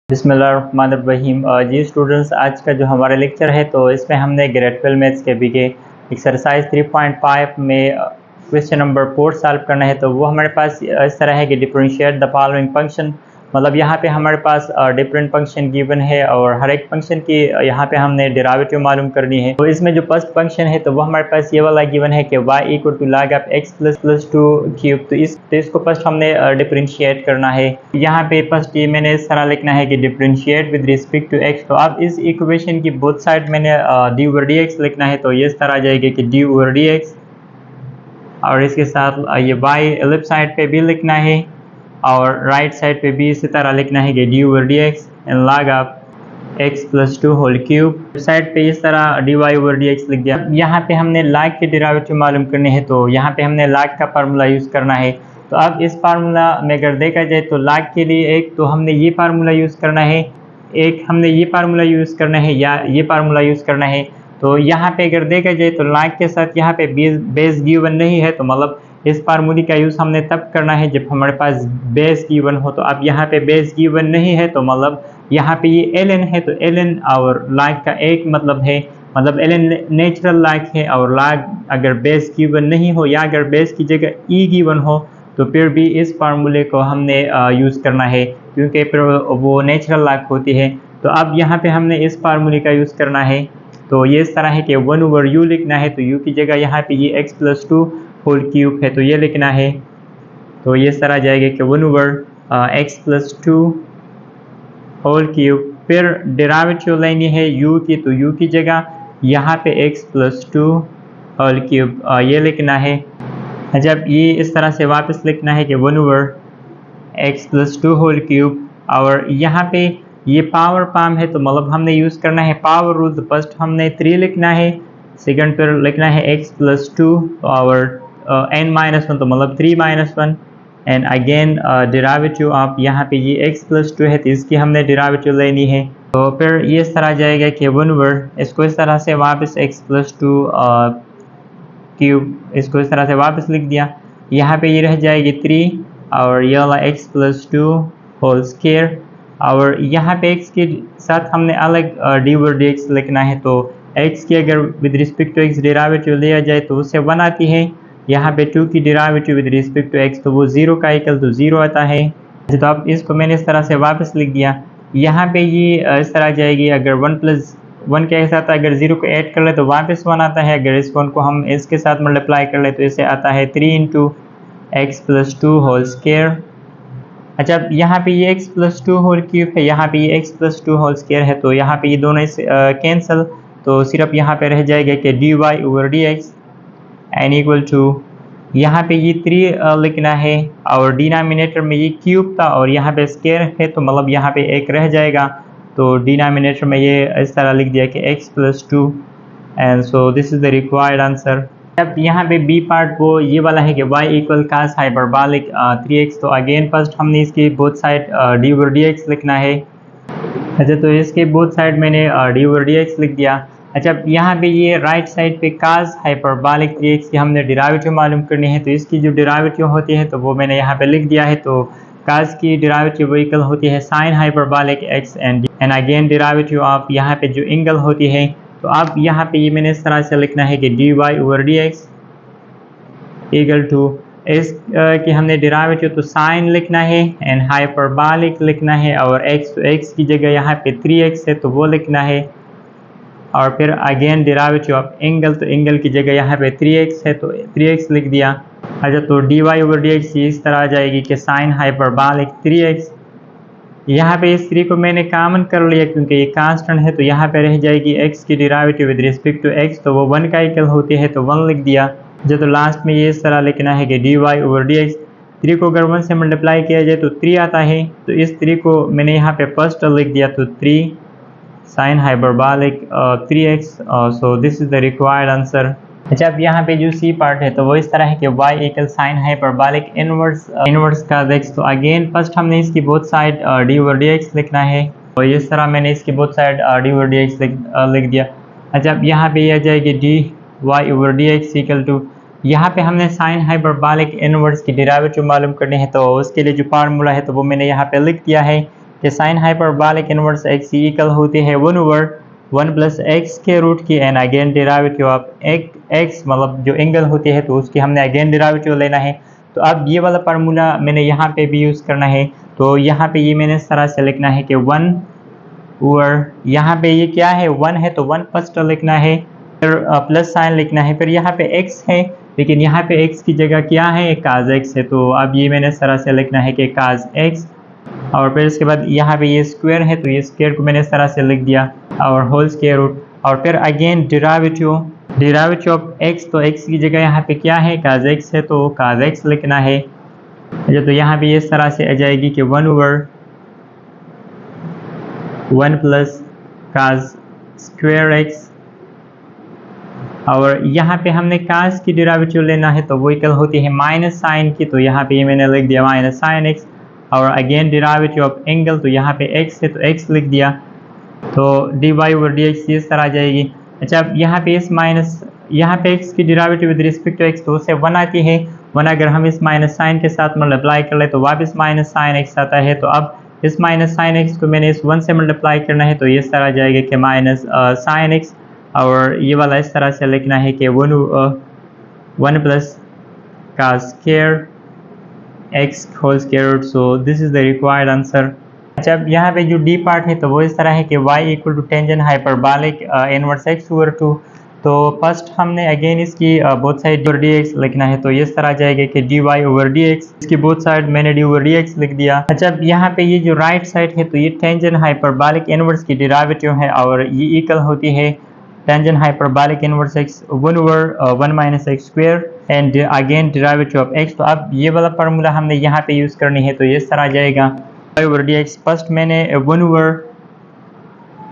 बिस्मिल्लाहिर्रहमानिर्रहीम। जी स्टूडेंट्स, आज का जो हमारा लेक्चर है तो इसमें हमने ग्रेड 12 मैथ्स के बीके एक्सरसाइज 3.5 में क्वेश्चन नंबर 4 सॉल्व करना है। तो वो हमारे पास इस तरह है कि डिफरेंशिएट द फॉलोइंग फंक्शन। मतलब यहाँ पे हमारे पास डिफरेंट फंक्शन गिवन है और हर एक फंक्शन की यहाँ पे हमने डेरिवेटिव मालूम करनी है। तो इसमें जो फर्स्ट फंक्शन है तो वो हमारे पास ये वाला गिवन है कि y equal to log of x plus 2 cube. तो इसको फर्स्ट हमने डिफरेंशिएट करना है। यहाँ पे फर्स्ट ये मैंने इस तरह लिखना है कि differentiate with respect to x। तो अब इस इक्वेशन की बोथ साइड मैंने डी ओवर डी एक्स लिखना है। तो ये इस तरह आ जाएगी कि डी ओवर डी एक्स, और इसके साथ ये y लेफ्ट साइड पे भी लिखना है और राइट साइड पे भी इसी तरह लिखना है कि D over D X and log of x plus 2 whole cube. Side पे इस तरह D Y over D X लिख दिया। यहाँ पे हमने log के डेरिवेटिव मालूम करने हैं, तो यहाँ पे हमने log का फार्मूला यूज़ करना है। तो अब इस फार्मूला में अगर देखा जाए तो log के लिए एक तो हमने ये फार्मूला यूज़ करना है, एक हमने ये फार्मूला यूज़ करना है या ये फार्मूला यूज़ करना है। तो यहाँ पे अगर देखा जाए तो log के साथ यहाँ पे बेस गिवन नहीं है, तो मतलब इस फार्मूले का यूज़ हमने तब करना है जब हमारे पास बेस गिवन हो। तो अब यहाँ पे बेस गिवन नहीं है, तो मतलब यहाँ पे ये ln है, तो ln और log का एक मतलब है, मतलब ln नेचुरल log है और log अगर बेस गिवन नहीं हो या अगर बेस की जगह e गिवन हो तो फिर भी इस फार्मूले को हमने यूज़ करना है, क्योंकि फिर वो नेचुरल log होती है। तो अब यहाँ पे हमने इस फार्मूले का यूज़ करना है। तो ये इस तरह है कि 1 ओवर u लिखना है, तो u की जगह यहाँ पे ये x प्लस 2 होल क्यूब है, तो ये लिखना है। तो ये इस तरह जाएगा कि 1 over x plus 2 whole cube. फिर डेरिवेटिव लेनी है u की, तो u की जगह यहाँ पे x प्लस 2 होल क्यूब ये लिखना है। जब ये इस तरह से वापस लिखना है कि 1 over x plus 2 whole cube, और यहाँ पे ये पावर फॉर्म है, तो मतलब हमने यूज़ करना है पावर रूल। तो फर्स्ट हमने 3 लिखना है, सेकंड पर लिखना है x प्लस 2 और n माइनस 1, तो मतलब 3 minus 1 and again derivative of यहाँ पे ये x प्लस 2 है, तो इसकी हमने डेरिवेटिव लेनी है। तो फिर ये इस तरह जाएगा कि 1 ओवर इसको इस तरह से वापस x प्लस 2 क्यूब, इसको इस तरह से वापस लिख दिया। यहाँ पे ये रह जाएगी 3 और ये वाला x प्लस 2 होल स्क्वायर, और यहाँ पे x के साथ हमने अलग डी ओवर डी एक्स लिखना है। तो x की अगर with respect to x derivative लिया जाए तो उससे 1 आती है। यहाँ पे 2 की derivative with respect to x तो वो 0 का इक्वल तो 0 आता है। तो अब इसको मैंने इस तरह से वापस लिख दिया। यहाँ पे ये इस तरह जाएगी, अगर 1 प्लस 1 के साथ अगर 0 को ऐड कर ले तो वापस 1 आता है। अगर इस 1 को हम इसके साथ मल्टीप्लाई कर ले तो इसे आता है 3 into X plus 2 whole square. अच्छा, अब यहाँ पे ये x प्लस 2 होल क्यूब है, यहाँ पे ये x प्लस 2 होल स्क्वायर है, तो यहाँ पे ये दोनों इसे कैंसिल, तो सिर्फ यहाँ पे रह जाएगा कि D Y over D X N equal to, यहाँ पे ये 3 लिखना है और डिनोमिनेटर में ये क्यूब था और यहाँ पे स्क्वायर है, तो मतलब यहाँ पे एक रह जाएगा। तो डिनोमिनेटर में ये इस तरह लिख दिया कि x plus 2 and so this is the required answer. अब यहाँ पे बी पार्ट वो ये वाला है कि y इक्वल कास हाइपरबॉलिक 3x। तो अगेन फर्स्ट हमने इसकी both side D over D X लिखना है। अच्छा, तो इसके बोथ साइड मैंने डी ओवर डी एक्स लिख दिया। अच्छा, यहाँ पे ये राइट साइड पे कास हाइपरबॉलिक 3x की हमने डेरिवेटिव मालूम करनी है, तो इसकी जो डेरिवेटिव होती है तो वो मैंने यहाँ पे लिख दिया है। तो कास की डेरिवेटिव वो इक्वल होती है sign hyperbolic x and again derivative of यहाँ पे जो एंगल होती है। तो अब यहाँ पे ये मैंने इस तरह से लिखना है कि D Y over D X equal to इस की हमने डेरिवेटिव तो साइन लिखना है एंड हाइपरबॉलिक लिखना है, और x तो x की जगह यहाँ पे 3x है तो वो लिखना है, और फिर अगेन डेरिवेटिव ऑफ एंगल, तो एंगल की जगह यहाँ पे 3x है तो 3x लिख दिया। अच्छा, तो D Y over D X इस तरह आ जाएगी कि साइन हाइपरबॉलिक 3x। यहाँ पे इस 3 को मैंने कॉमन कर लिया क्योंकि ये कांस्टेंट है, तो यहाँ पे रह जाएगी x की derivative with respect to x, तो वो 1 का इक्वल होती है तो 1 लिख दिया। जो तो लास्ट में ये इस तरह लिखना है कि D Y over D X, 3 को अगर 1 से मल्टीप्लाई किया जाए तो 3 आता है, तो इस 3 को मैंने यहाँ पे फर्स्ट लिख दिया, तो 3 sign hyperbolic 3x, so this is the required answer. अच्छा, अब यहाँ पे जो सी पार्ट है तो वो इस तरह है कि y equal sine hyperbolic inverse का x। तो अगेन फर्स्ट हमने इसकी both side D over D X लिखना है, और इस तरह मैंने इसकी both side D over D X लिख दिया। अच्छा, अब यहाँ पे आ जाएगी D Y over D X equal to, यहाँ पे हमने साइन हाइपरबॉलिक इनवर्स की डेरिवेटिव मालूम करनी है, तो उसके लिए जो फार्मूला है तो वो मैंने यहाँ पे लिख दिया है कि sign hyperbolic inverse x equal होती है 1/1 के रूट की and again derivative of x मतलब जो एंगल होती है तो उसकी हमने अगेन डेरिवेटिव लेना है। तो अब ये वाला फार्मूला मैंने यहाँ पे भी यूज़ करना है। तो यहाँ पे ये मैंने इस तरह से लिखना है कि 1 और यहाँ पे ये क्या है 1 है तो 1 फर्स्ट लिखना है, फिर प्लस साइन लिखना है, फिर यहाँ पे x है लेकिन यहाँ पे x की जगह क्या है cos x है। तो अब ये मैंने इस तरह से लिखना है कि cos x और फिर इसके बाद यहाँ पे ये स्क्वायर है तो ये स्क्वायर को मैंने इस तरह से लिख दिया और होल स्क्वायर रूट और फिर अगेन डेरिवेटिव ऑफ x। तो x की जगह यहाँ पे क्या है cos x है तो cos x लिखना है। तो यहाँ पे इस तरह से आ जाएगी कि 1/1 प्लस cos स्क्वायर x और यहाँ पे हमने cos की डेरिवेटिव लेना है तो वो इक्वल होती है माइनस साइन की। तो यहाँ पे ये मैंने लिख दिया माइनस साइन x और अगेन डेरिवेटिव ऑफ एंगल तो यहाँ पे x है तो x लिख दिया। तो dy/dx इस तरह आ जाएगी। अच्छा अब यहाँ पे यहाँ पे x की derivative with respect to x तो उससे 1 आती है। 1 अगर हम इस माइनस साइन के साथ मल्टीप्लाई कर ले तो वापस माइनस साइन x आता है। तो अब इस माइनस साइन x को मैंने इस 1 से मल्टीप्लाई करना है तो ये इस तरह आ जाएगा कि माइनस साइन x और ये वाला इस तरह से लिखना है कि 1 plus cos square x whole square. So this is the required answer. अच्छा अब यहाँ पे जो डी पार्ट है तो वो इस तरह है कि y equal to tangent hyperbolic inverse x/2। तो फर्स्ट हमने अगेन इसकी बोथ साइड dx लिखना है तो ये इस तरह आ जाएगा कि dy/dx, इसकी बोथ साइड मैंने d/dx लिख दिया। अच्छा अब यहाँ पे ये जो राइट साइड है तो ये टेंजेंट हाइपरबॉलिक इनवर्स की डेरिवेटिव है और ये इक्वल होती है tangent hyperbolic inverse x 1/1 minus X square and again derivative of x। तो अब ये वाला फार्मूला हमने यहाँ पे यूज़ करनी है तो ये इस तरह आ जाएगा dy/dx। फर्स्ट मैंने 1/,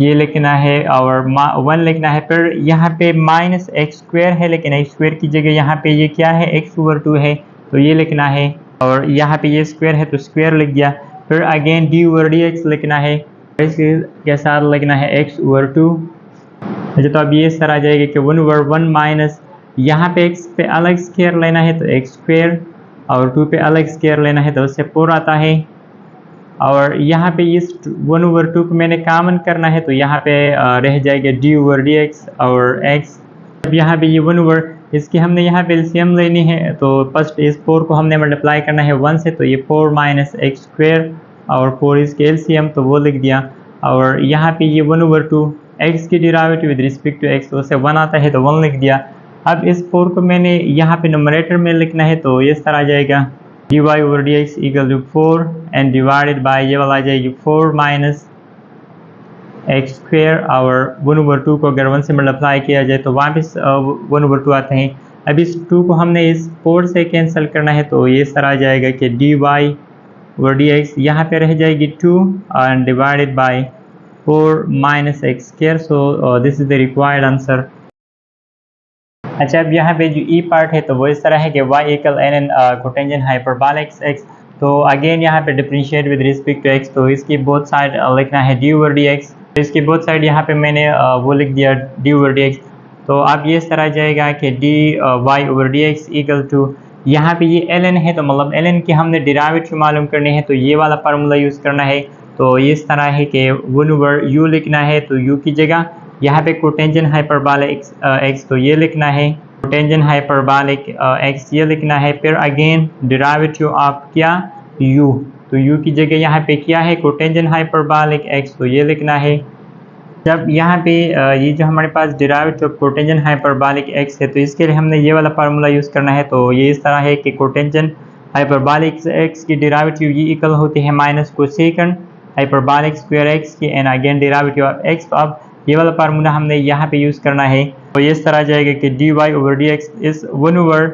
ये लिखना है और 1 लिखना है, फिर यहाँ पे माइनस एक्स स्क्वायर है लेकिन एक्स स्क्वायर की जगह यहाँ पे ये क्या है x/2 है तो ये लिखना है और यहाँ पे ये स्क्वायर है तो स्क्वायर लिख दिया। फिर अगेन dy/dx लिखना है, इसके साथ लिखना है x/2। अच्छा तो अब ये इस तरह आ जाएगा कि 1/1 माइनस यहाँ पे x पे अलग स्क्वायर लेना है तो x स्क्वायर और 2 पे अलग स्क्वायर लेना है तो उससे 4 आता है और यहाँ पे इस 1/2 को मैंने कॉमन करना है तो यहाँ पे रह जाएगा dy/dx और x। अब यहाँ पे ये 1/, इसकी हमने यहाँ पे एलसीएम लेनी है तो फर्स्ट इस 4 को हमने मल्टीप्लाई करना है 1 से तो ये 4 माइनस एक्स स्क्वायर और 4 इसके एलसीएम तो वो लिख दिया और यहाँ पे ये 1/2 x की derivative with respect to x तो उससे 1 आता है तो 1 लिख दिया। अब इस 4 को मैंने यहाँ पे न्यूमरेटर में लिखना है तो ये इस तरह आ जाएगा dy/dx equal to 4 and divided by ये वाला आ जाएगी 4 माइनस एक्स स्क्वायर और 1/2 को अगर 1 से मल्टीप्लाई किया जाए तो वापस 1/2 आते हैं। अब इस 2 को हमने इस 4 से कैंसिल करना है तो ये इस तरह आ जाएगा कि dy/dx यहाँ पे रह जाएगी 2 and divided bye 4 minus X square. So this is the required answer. अच्छा अब यहाँ पे जो ई पार्ट है तो वो इस तरह है कि y equal ln cotangent hyperbolic x। तो अगेन यहाँ पे differentiate with respect to x तो इसकी बोथ साइड लिखना है dy/dx। तो इसकी बोथ साइड यहाँ पे मैंने वो लिख दिया dy/dx। तो अब ये इस तरह आ जाएगा कि dy/dx इक्वल टू यहाँ पे ये ln है तो मतलब ln की हमने डेरिवेटिव मालूम करनी है तो ये वाला फार्मूला यूज़ करना है। तो ये इस तरह है कि 1/u लिखना है तो u की जगह यहाँ पे कोटेंजेंट हाइपरबॉलिक x तो ये लिखना है, कोटेंजेंट हाइपरबॉलिक x ये लिखना है, फिर अगेन डेरिवेटिव ऑफ क्या u तो u की जगह यहाँ पे क्या है कोटेंजेंट हाइपरबॉलिक x तो ये लिखना है। जब यहाँ पे ये जो हमारे पास derivative of cotangent hyperbolic x है तो इसके लिए हमने ये वाला फार्मूला यूज़ करना है। तो ये इस तरह है कि कोटेंजेंट हाइपरबॉलिक x की डेरिवेटिव ये इक्वल होती है minus cosecant hyperbolic square x की and again derivative of x। तो अब ये वाला फार्मूला हमने यहाँ पे यूज़ करना है तो ये इस तरह आ जाएगा कि dy/dx इस 1/,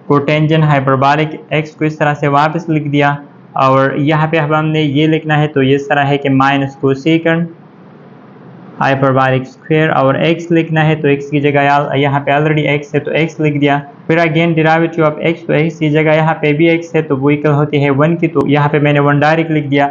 कोटेंजेंट हाइपरबॉलिक x को इस तरह से वापस लिख दिया और यहाँ पे अब हमने ये लिखना है तो ये इस तरह है कि माइनस कोसेकंड हाइपरबॉलिक स्क्वायर और x लिखना है तो x की जगह यहाँ पे ऑलरेडी x है तो x लिख दिया। फिर अगेन डेरिवेटिव ऑफ x तो x की जगह यहाँ पे भी x है तो वो इक्वल होती है 1 की तो यहाँ पे मैंने 1 डायरेक्ट लिख दिया।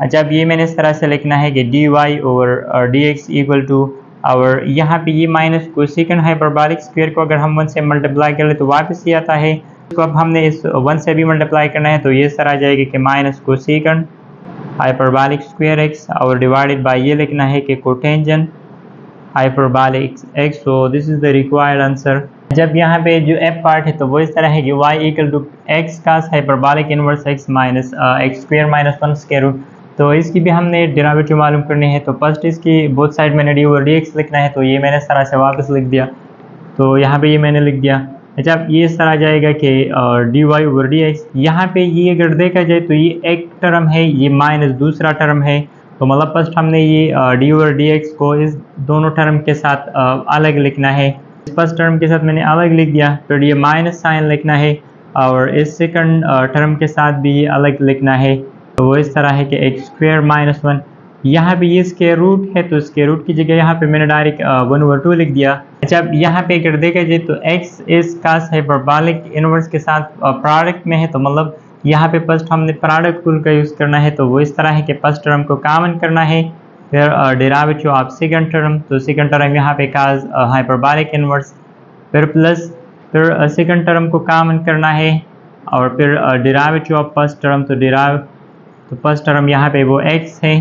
अच्छा अब ये मैंने इस तरह से लिखना है कि dy/dx इक्वल टू और यहाँ पे ये माइनस कोसेकंड हाइपरबॉलिक स्क्वायर को अगर हम 1 से मल्टीप्लाई कर ले तो वापस ही आता है। तो अब हमने इस 1 से भी मल्टीप्लाई करना है तो ये इस तरह आ जाएगा कि minus cosecant hyperbolic square x और डिवाइडेड बाय ये लिखना है कि cotangent hyperbolic x. So this is the required answer. जब यहाँ पे जो एफ पार्ट है तो वो इस तरह है कि y equal to X cos hyperbolic inverse X minus X square minus 1 square root. तो इसकी भी हमने डेरिवेटिव मालूम करनी है। तो फर्स्ट इसकी बोथ साइड मैंने डी ओवर डी एक्स लिखना है, तो ये मैंने इस तरह से वापस लिख दिया। तो यहाँ पे ये मैंने लिख दिया। अच्छा, अब ये इस तरह आ जाएगा कि D Y over D X. यहाँ पे ये अगर देखा जाए तो ये एक टर्म है, ये माइनस दूसरा टर्म है। तो मतलब फर्स्ट हमने ये डी ओवर डी एक्स को इस दोनों टर्म के साथ अलग लिखना है। इस फर्स्ट टर्म के साथ मैंने अलग लिख दिया, फिर ये माइनस साइन लिखना है और इस सेकंड टर्म के साथ भी ये अलग लिखना है। तो वो इस तरह है कि एक्स स्क्वायर माइनस 1। यहाँ पे ये स्क्वायर रूट है, तो स्क्वायर रूट की जगह यहाँ पे मैंने डायरेक्ट 1/2 लिख दिया। अच्छा, अब यहाँ पे अगर देखा जाए तो x इस कास हाइपरबॉलिक इनवर्स के साथ प्रोडक्ट में है। तो मतलब यहाँ पे फर्स्ट हमने प्रोडक्ट रूल का यूज़ करना है। तो वो इस तरह है कि फर्स्ट टर्म को कॉमन करना है, फिर डेरिवेटिव ऑफ सेकंड टर्म। तो सेकंड टर्म यहाँ पे कास हाइपरबॉलिक इनवर्स, फिर प्लस, फिर सेकंड टर्म को कॉमन करना है और फिर डेरिवेटिव ऑफ फर्स्ट टर्म। तो फर्स्ट टर्म यहाँ पे वो x है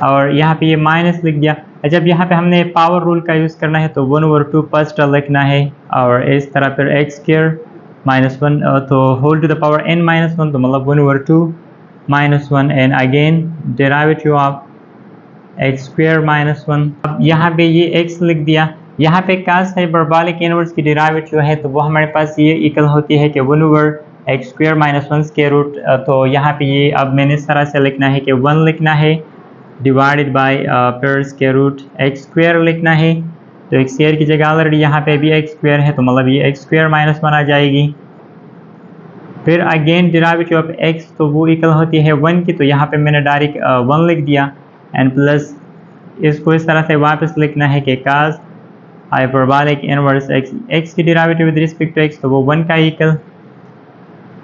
और यहाँ पे ये माइनस लिख दिया। जब यहाँ पे हमने पावर रूल का यूज़ करना है तो 1/2 फर्स्ट लिखना है और इस तरह फिर एक्स स्क्वायर माइनस 1 तो whole to the power n minus 1, तो मतलब 1/2 minus 1 and again derivative of X square minus 1। अब यहाँ पे ये x लिख दिया। यहाँ पे कास हाइपरबॉलिक इनवर्स की डेरिवेटिव है तो वो हमारे पास ये इक्वल होती है कि 1/x square minus 1 square root. तो यहाँ पे ये अब मैंने इस तरह से लिखना है कि 1 लिखना है डिवाइडेड बाय फिर स्क्वायर रूट एक्स स्क्वायर लिखना है। तो एक्स स्क्वायर की जगह ऑलरेडी यहाँ पे भी एक्स स्क्वायर है, तो मतलब ये एक्स स्क्वायर माइनस 1 आ जाएगी। फिर अगेन डेरिवेटिव ऑफ एक्स, तो वो इक्वल होती है 1 की, तो यहाँ पे मैंने डायरेक्ट 1 लिख दिया एंड प्लस इसको इस तरह से वापस लिखना है कि कास हाइपरबॉलिक इनवर्स एक्स की derivative with respect to X, तो वो 1 का इक्वल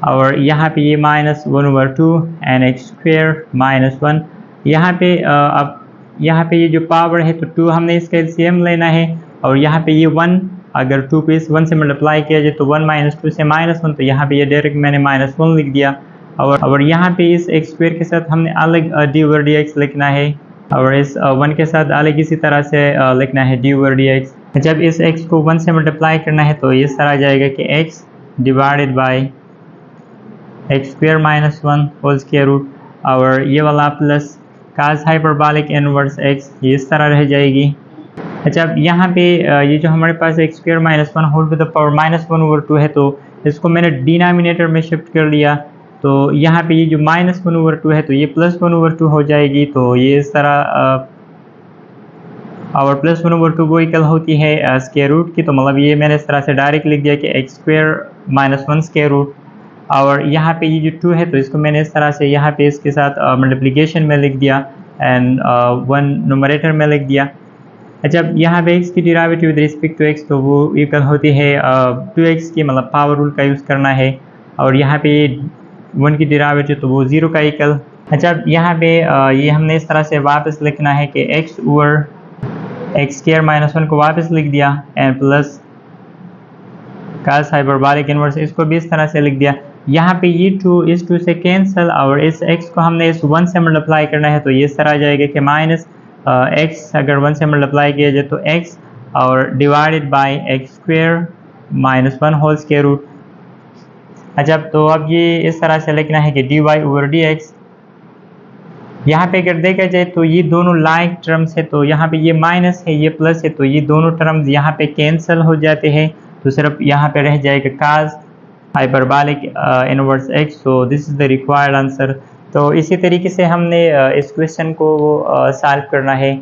और यहाँ पे ये minus 1/2 and X square minus 1। यहाँ पे अब यहाँ पे ये जो पावर है तो 2 हमने इसका एलसीएम लेना है और यहाँ पे ये 1, अगर 2 को इस 1 से मल्टीप्लाई किया जाए तो 1 माइनस 2 से माइनस 1, तो यहाँ पे ये डायरेक्ट मैंने माइनस 1 लिख दिया। और यहाँ पे इस एक्स स्क्वायर के साथ हमने अलग डी ओवर डी एक्स लिखना है और इस 1 के साथ अलग इसी तरह से लिखना है डी ओवर डी एक्स। जब इस x को 1 से मल्टीप्लाई करना है तो इस तरह आ जाएगा कि x divided by X square minus 1 whole square root और ये वाला plus cos hyperbolic inverse x, ये इस तरह रह जाएगी। अच्छा, अब यहाँ पे ये जो हमारे पास x square minus 1 whole to the power minus 1/2 है, तो इसको मैंने डिनोमिनेटर में शिफ्ट कर लिया। तो यहाँ पे ये जो माइनस 1/2 है तो ये प्लस 1/2 हो जाएगी। तो ये इस तरह और प्लस 1/2 वो इक्वल होती है स्क्वायर रूट की। तो मतलब ये मैंने इस तरह से डायरेक्ट लिख दिया कि X square minus 1 square root और यहाँ पे ये जो 2 है तो इसको मैंने इस तरह से यहाँ पे इसके साथ मल्टीप्लिकेशन में लिख दिया एंड 1 न्यूमरेटर में लिख दिया। अच्छा, यहाँ पे x की derivative with respect to x, तो वो इक्वल होती है 2x की, मतलब पावर रूल का यूज़ करना है और यहाँ पे 1 की डेरिवेटिव तो वो 0 का इक्वल। अच्छा, यहाँ पे ये हमने इस तरह से वापस लिखना है कि x over X square minus 1 को वापस लिख दिया and plus cos hyperbolic inverse, इसको भी इस तरह से लिख दिया। यहाँ पे ये 2 इस 2 से कैंसिल और इस x को हमने इस 1 से मल्टीप्लाई करना है, तो ये इस तरह आ जाएगा कि माइनस x अगर 1 से मल्टीप्लाई किया जाए तो x और divided by X square minus 1 whole square root. अच्छा, तो अब ये इस तरह से लिखना है कि dy ओवर dx। यहाँ पे अगर देखा जाए तो ये दोनों लाइक टर्म्स है, तो यहाँ पे ये माइनस है ये प्लस है, तो ये दोनों टर्म्स यहाँ पे कैंसिल हो जाते हैं, तो सिर्फ यहाँ पे रह जाएगा cos hyperbolic inverse x। So this is the required answer. तो इसी तरीके से हमने इस क्वेश्चन को सॉल्व करना है।